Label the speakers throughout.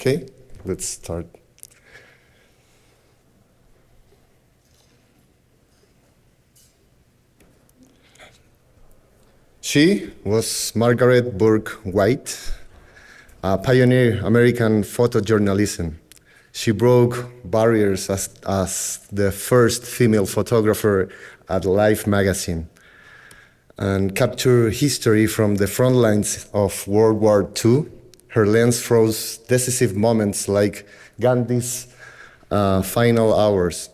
Speaker 1: Okay, let's start. She was Margaret Burke White, a pioneer American photojournalism. She broke barriers as the first female photographer at Life magazine and captured history from the front lines of World War II. Her lens froze decisive moments like Gandhi's final hours.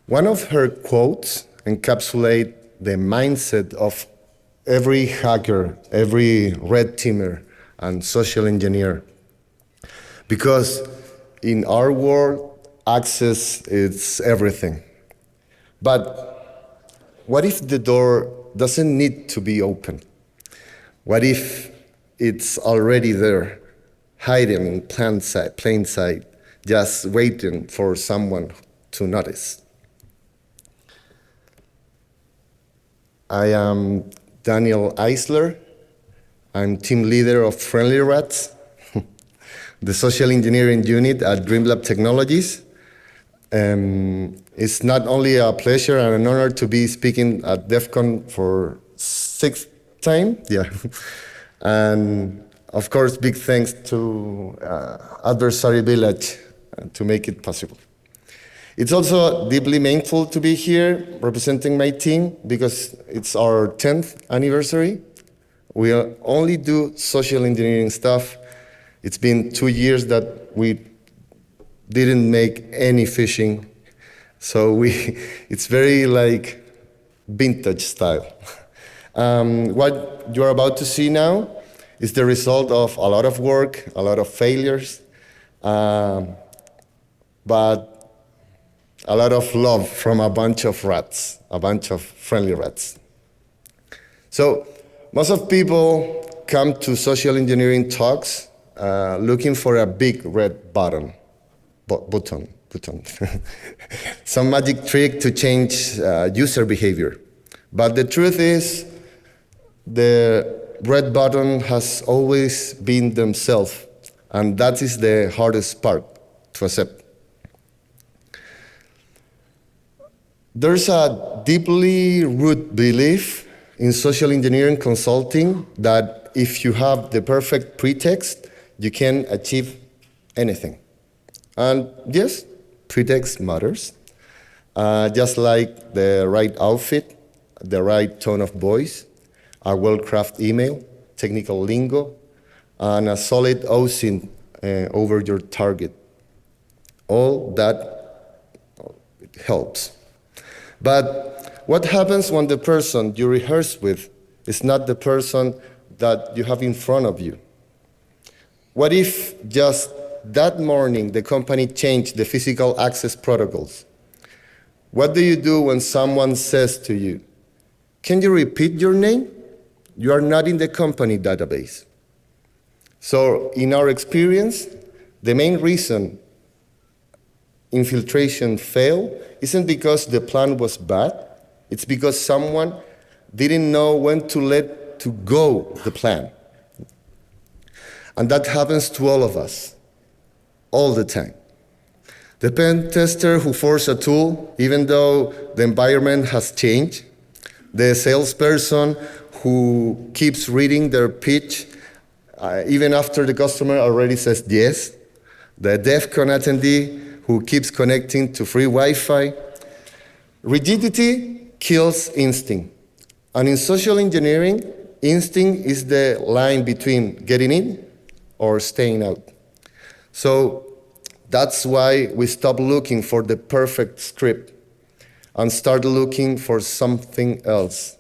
Speaker 1: One of her quotes encapsulates the mindset of every hacker, every red teamer, and social engineer. Because in our world, access is everything. But what if the door doesn't need to be open? What if it's already there, hiding in plain sight, just waiting for someone to notice? I am Daniel Eisler. I'm team leader of Friendly Rats, the social engineering unit at Dreamlab Technologies. It's not only a pleasure and an honor to be speaking at DEF CON for sixth time, yeah. And of course, big thanks to Adversary Village to make it possible. It's also deeply meaningful to be here representing my team because it's our 10th anniversary. We only do social engineering stuff. It's been 2 years that we didn't make any phishing. So it's very like vintage style. What you're about to see now is the result of a lot of work, a lot of failures, but a lot of love from a bunch of rats, a bunch of friendly rats. So most of people come to social engineering talks looking for a big red button. Some magic trick to change user behavior. But the truth is, the red button has always been themselves, and that is the hardest part to accept. There's a deeply rooted belief in social engineering consulting that if you have the perfect pretext, you can achieve anything. And yes, pretext matters. Just like the right outfit, the right tone of voice, a well-crafted email, technical lingo, and a solid OSINT over your target. All that helps. But what happens when the person you rehearse with is not the person that you have in front of you? What if just that morning the company changed the physical access protocols? What do you do when someone says to you, "Can you repeat your name? You are not in the company database." So in our experience, the main reason infiltration failed isn't because the plan was bad, it's because someone didn't know when to let to go the plan. And that happens to all of us, all the time. The pen tester who forced a tool, even though the environment has changed. The salesperson who keeps reading their pitch, even after the customer already says yes. The DEF CON attendee who keeps connecting to free Wi-Fi. Rigidity kills instinct. And in social engineering, instinct is the line between getting in or staying out. So that's why we stop looking for the perfect script and start looking for something else,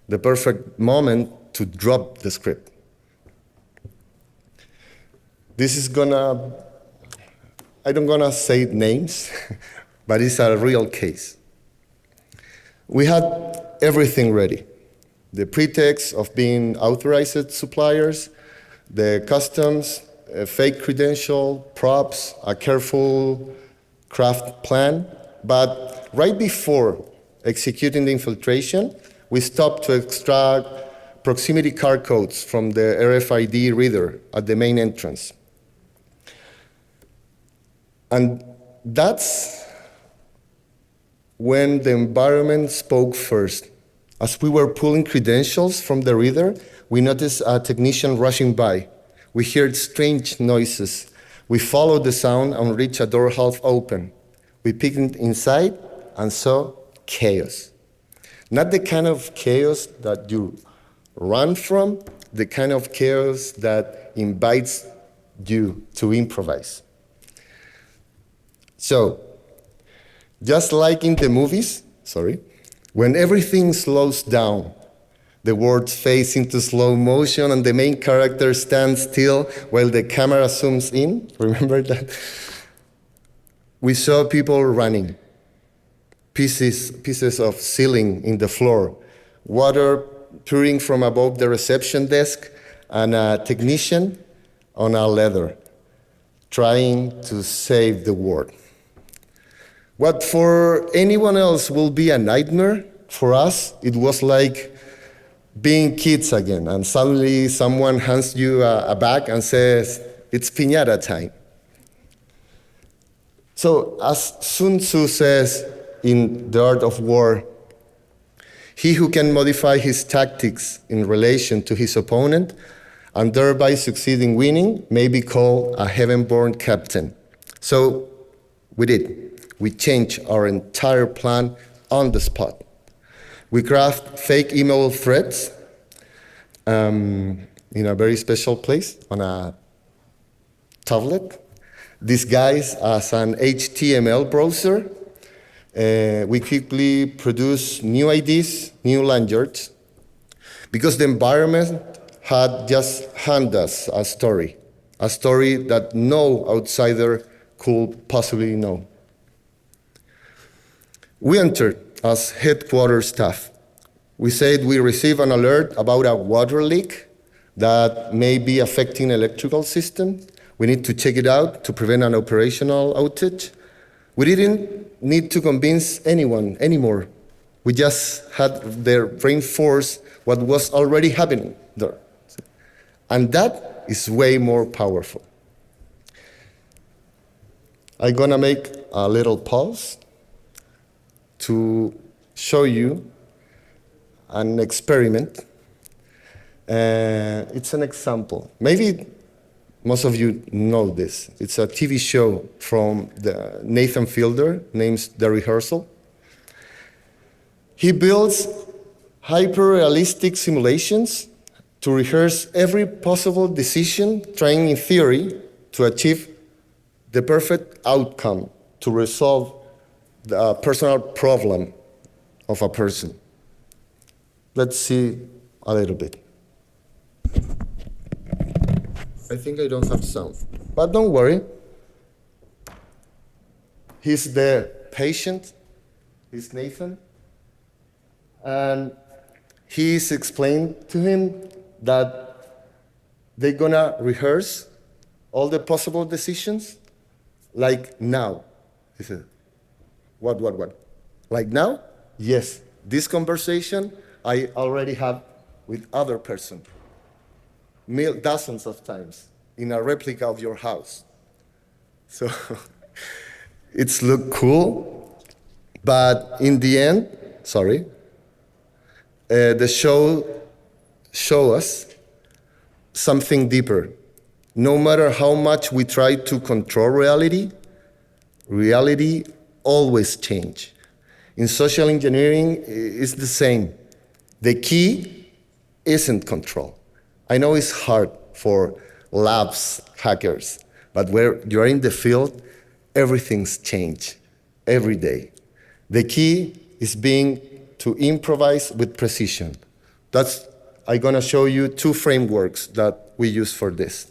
Speaker 1: the perfect moment to drop the script. This is I don't gonna say names, but it's a real case. We had everything ready. The pretext of being authorized suppliers, the customs, a fake credential, props, a careful craft plan. But right before executing the infiltration, we stopped to extract proximity card codes from the RFID reader at the main entrance. And that's when the environment spoke first. As we were pulling credentials from the reader, we noticed a technician rushing by. We heard strange noises. We followed the sound and reached a door half open. We peeked inside and saw chaos. Not the kind of chaos that you run from, the kind of chaos that invites you to improvise. So, just like in the movies, when everything slows down, the words fade into slow motion and the main character stands still while the camera zooms in. Remember that? We saw people running, pieces of ceiling in the floor, water pouring from above the reception desk, and a technician on a ladder trying to save the world. What for anyone else will be a nightmare, for us, it was like being kids again, and suddenly someone hands you a bag and says, it's piñata time. So as Sun Tzu says in The Art of War, he who can modify his tactics in relation to his opponent and thereby succeed in winning may be called a heaven-born captain. So we did. We changed our entire plan on the spot. We crafted fake email threads in a very special place on a tablet, disguised as an HTML browser. We quickly produced new IDs, new lanyards, because the environment had just handed us a story that no outsider could possibly know. We entered as headquarters staff. We said we received an alert about a water leak that may be affecting electrical system. We need to check it out to prevent an operational outage. We didn't need to convince anyone anymore. We just had to reinforce what was already happening there. And that is way more powerful. I'm gonna make a little pause to show you an experiment. It's an example. Maybe most of you know this. It's a TV show from Nathan Fielder named The Rehearsal. He builds hyper-realistic simulations to rehearse every possible decision, trying in theory to achieve the perfect outcome, to resolve the personal problem of a person. Let's see a little bit. I think I don't have sound, but don't worry. He's the patient, he's Nathan, and he's explained to him that they're gonna rehearse all the possible decisions like now. He said, what? Like now? Yes, this conversation I already have with other person, dozens of times, in a replica of your house. So it's look cool, but in the end, the show us something deeper. No matter how much we try to control reality always change. In social engineering, it's the same. The key isn't control. I know it's hard for labs hackers, but where you're in the field, everything's changed every day. The key is being to improvise with precision. I'm gonna show you two frameworks that we use for this.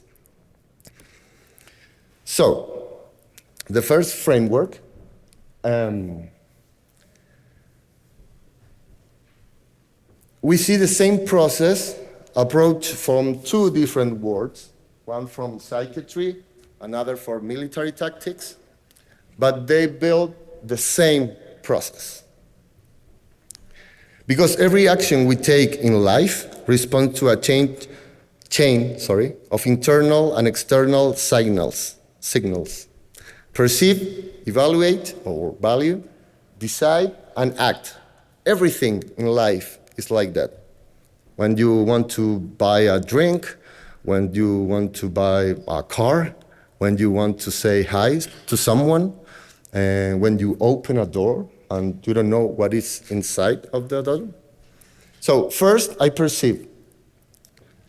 Speaker 1: So, the first framework, we see the same process approach from two different worlds, one from psychiatry, another for military tactics, but they build the same process. Because every action we take in life responds to a chain of internal and external signals. Perceive, evaluate, or value, decide, and act. Everything in life is like that. When you want to buy a drink, when you want to buy a car, when you want to say hi to someone, and when you open a door and you don't know what is inside of the door. So first, I perceive.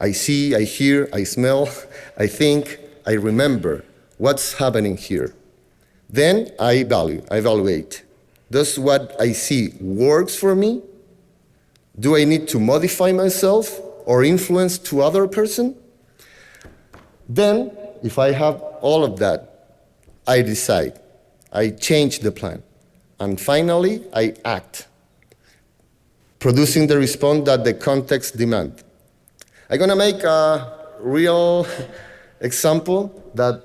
Speaker 1: I see, I hear, I smell, I think, I remember what's happening here. Then I evaluate. Does what I see works for me? Do I need to modify myself or influence to other person? Then, if I have all of that, I decide. I change the plan. And finally, I act, producing the response that the context demands. I'm gonna make a real example that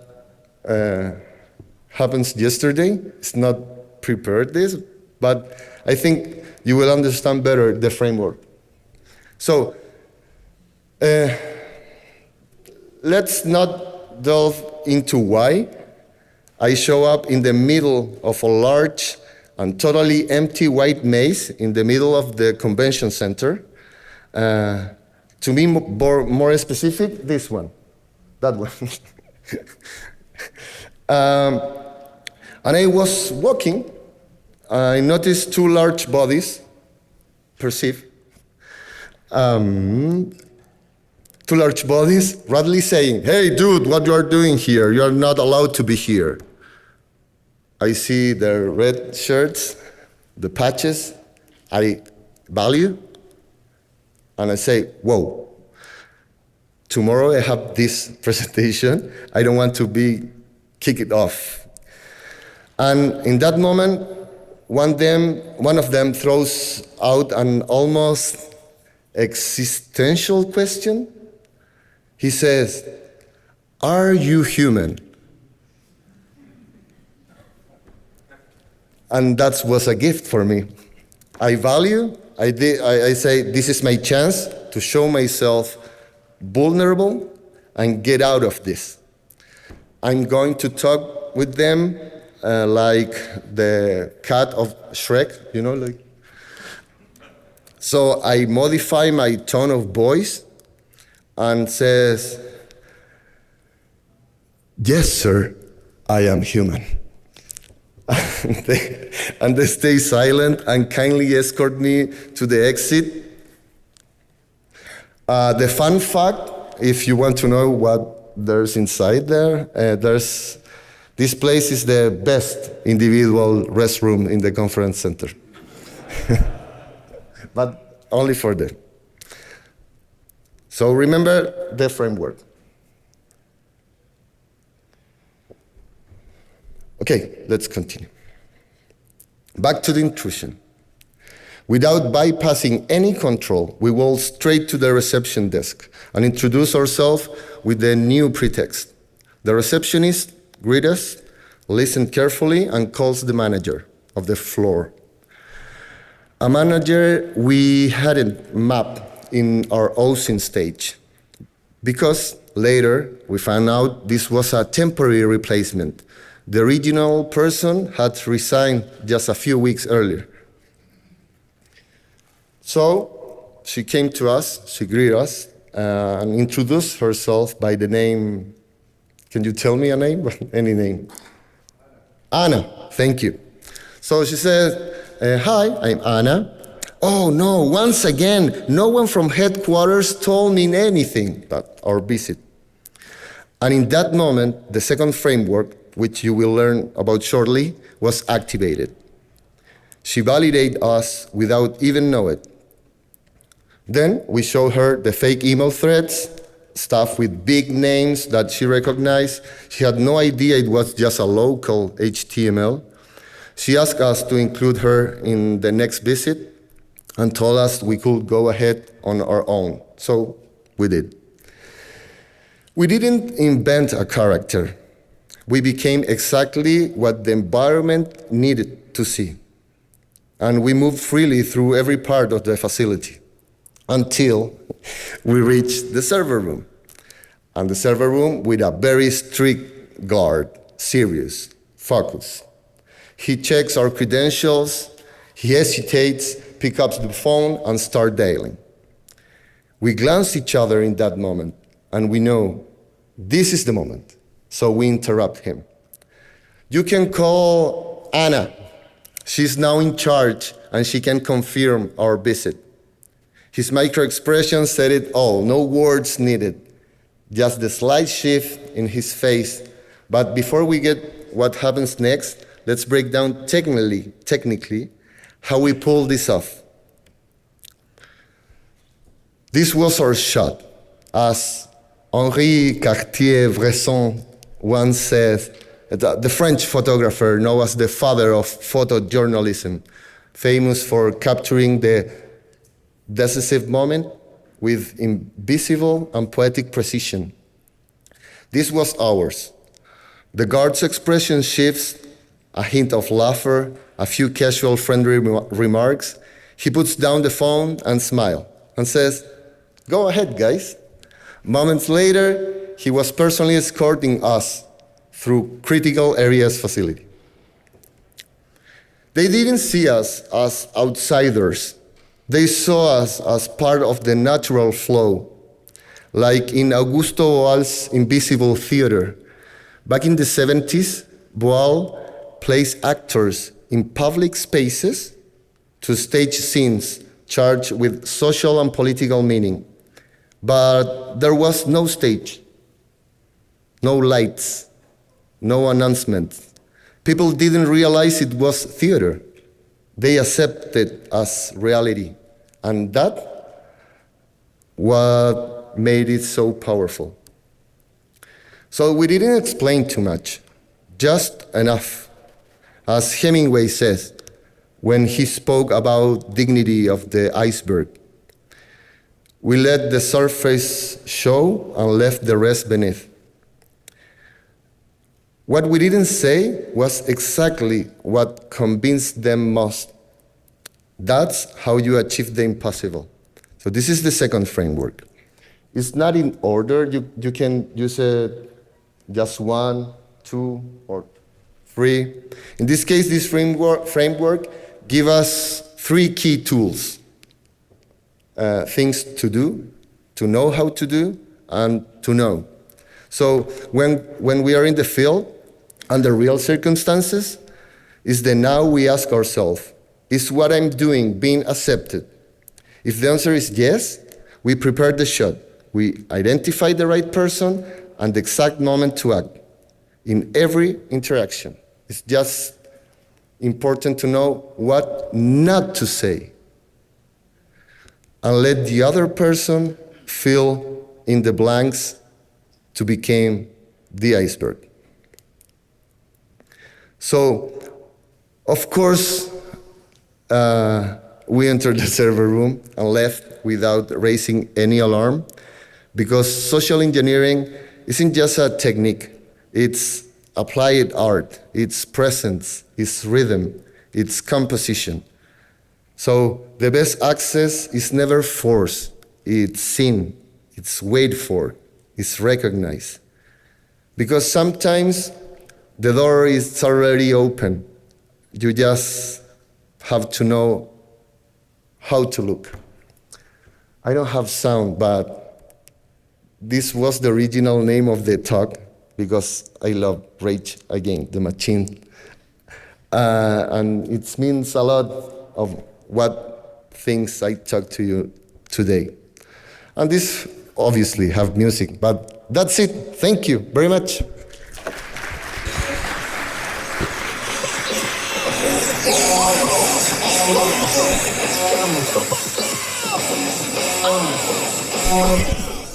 Speaker 1: happens yesterday. It's not prepared this, but I think you will understand better the framework. So, let's not delve into why I show up in the middle of a large and totally empty white maze in the middle of the convention center. To be more specific, this one, that one. And I was walking, I noticed two large bodies, perceive, two large bodies, radically saying, "Hey dude, what you are doing here? You are not allowed to be here." I see their red shirts, the patches, I value, and I say, whoa, tomorrow I have this presentation, I don't want to be kicked off. And in that moment, one of them throws out an almost existential question. He says, "Are you human?" And that was a gift for me. I value, I say, this is my chance to show myself vulnerable and get out of this. I'm going to talk with them like the cat of Shrek, you know, like. So I modify my tone of voice and says, "Yes, sir, I am human." And they stay silent and kindly escort me to the exit. The fun fact, if you want to know what there's inside there, this place is the best individual restroom in the conference center. But only for them. So remember the framework. Okay, let's continue. Back to the intrusion. Without bypassing any control, we walk straight to the reception desk and introduce ourselves with the new pretext. The receptionist greets us, listens carefully, and calls the manager of the floor. A manager we hadn't mapped in our OSINT stage, because later we found out this was a temporary replacement. The original person had resigned just a few weeks earlier. So she came to us, she greeted us, and introduced herself by the name. Can you tell me a name? Any name? Anna, thank you. So she said, "Hi, I'm Anna." "Oh no, once again, no one from headquarters told me anything about our visit." And in that moment, the second framework, which you will learn about shortly, was activated. She validated us without even knowing it. Then we showed her the fake email threads, stuff with big names that she recognized. She had no idea it was just a local HTML. She asked us to include her in the next visit and told us we could go ahead on our own. So we did. We didn't invent a character. We became exactly what the environment needed to see. And we moved freely through every part of the facility until we reached the server room. And the server room with a very strict guard, serious, focus. He checks our credentials, he hesitates, picks up the phone, and starts dialing. We glance at each other in that moment, and we know this is the moment, so we interrupt him. You can call Anna. She's now in charge, and she can confirm our visit. His micro-expression said it all, no words needed, just the slight shift in his face. But before we get what happens next, let's break down technically how we pull this off. This was our shot. As Henri Cartier-Bresson once said, the French photographer known as the father of photojournalism, famous for capturing the decisive moment with invisible and poetic precision. This was ours. The guard's expression shifts, a hint of laughter, a few casual friendly remarks. He puts down the phone and smiles and says, "Go ahead, guys." Moments later, he was personally escorting us through critical areas facility. They didn't see us as outsiders. They saw us as part of the natural flow, like in Augusto Boal's Invisible Theater. Back in the 70s, Boal placed actors in public spaces to stage scenes charged with social and political meaning. But there was no stage, no lights, no announcement. People didn't realize it was theater. They accepted it as reality. And that what made it so powerful. So we didn't explain too much, just enough. As Hemingway says when he spoke about dignity of the iceberg, we let the surface show and left the rest beneath. What we didn't say was exactly what convinced them most. That's how you achieve the impossible. So this is the second framework. It's not in order. You can use it just one, two, or three. In this case, this framework gives us three key tools. Things to do, to know how to do, and to know. So when we are in the field, under real circumstances, is the now we ask ourselves, is what I'm doing being accepted? If the answer is yes, we prepare the shot. We identify the right person and the exact moment to act. In every interaction, it's just important to know what not to say and let the other person fill in the blanks to become the iceberg. So, of course, we entered the server room and left without raising any alarm, because social engineering isn't just a technique, it's applied art, it's presence, it's rhythm, it's composition. So the best access is never forced, it's seen, it's waited for, it's recognized. Because sometimes the door is already open. You just have to know how to look. I don't have sound, but this was the original name of the talk because I love Rage Against the Machine. And it means a lot of what things I talk to you today. And this obviously have music, but that's it. Thank you very much.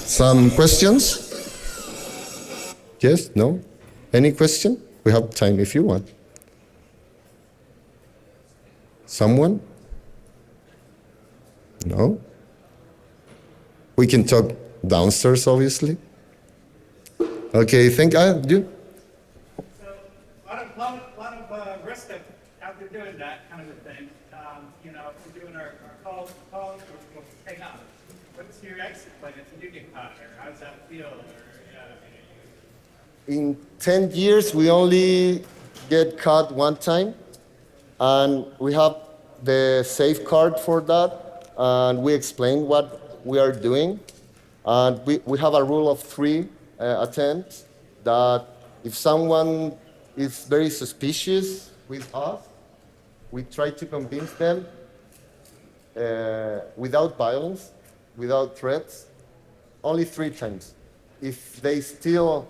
Speaker 1: Some questions? Yes? No? Any question? We have time if you want. Someone? No? We can talk downstairs, obviously. Okay, thank you.
Speaker 2: So, a lot of risk after doing that kind of a thing. If we're doing our calls, we'll hang out. What's your exit plan if you do get caught, or how does that feel?
Speaker 1: In 10 years, we only get caught one time, and we have the safeguard for that, and we explain what we are doing. And we have a rule of three attempts that if someone is very suspicious with us, we try to convince them without violence, without threats, only three times. If they still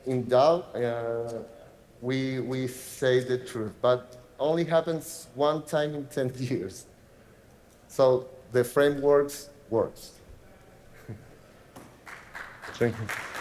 Speaker 1: in doubt, we say the truth, but only happens one time in 10 years. So the framework works. Thank you.